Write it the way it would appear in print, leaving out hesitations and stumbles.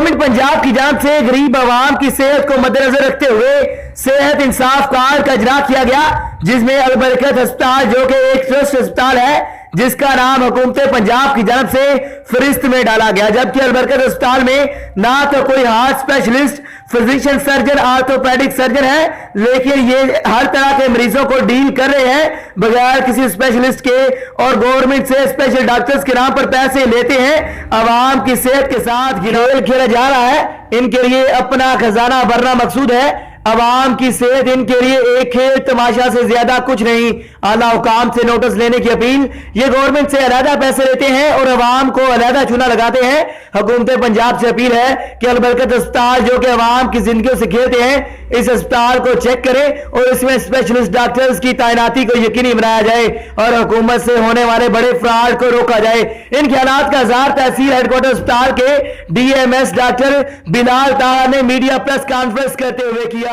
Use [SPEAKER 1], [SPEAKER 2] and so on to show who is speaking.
[SPEAKER 1] Government Punjab کی جانب سے غریب عوام کی صحت کو مد نظر رکھتے ہوئے صحت انصاف کارڈ کا اجرا کیا گیا، جس میں البرکت ہسپتال جو کہ ایک ٹرسٹ ہسپتال ہے جس کا نام حکومت پنجاب کی جانب سے فہرست میں ڈالا گیا، جبکہ البرکت ہسپتال میں نہ تو کوئی heart specialist, physician surgeon, orthopaedic surgeon ہے، لیکن یہ ہر طرح کے مریضوں کو ڈیل کر رہے ہیں بغیر کسی اسپیشلسٹ کے، اور گورنمنٹ سے اسپیشل ڈاکٹرز کے نام پر پیسے لیتے ہیں۔ عوام کی صحت کے ساتھ کھیل کھیلا جا رہا ہے، ان کے لیے اپنا خزانہ بھرنا مقصود ہے، عوام کی صحت ان کے لیے ایک کھیل تماشا سے زیادہ کچھ نہیں۔ اعلیٰ حکام سے نوٹس لینے کی اپیل، یہ گورنمنٹ سے علیحدہ پیسے لیتے ہیں اور عوام کو علیحدہ چونا لگاتے ہیں۔ حکومت پنجاب سے اپیل ہے کہ البرکت ہسپتال جو کہ عوام کی زندگیوں سے کھیلتے ہیں، اس ہسپتال کو چیک کرے اور اس میں اسپیشلسٹ ڈاکٹرز کی تعیناتی کو یقینی بنایا جائے اور حکومت سے ہونے والے بڑے فراڈ کو روکا جائے۔ ان خیالات کا اظہار تحصیل ہیڈ کوارٹر ہسپتال کے ڈی ایم ایس ڈاکٹر بلال طاہر نے میڈیا پریس کانفرنس کرتے ہوئے کیا۔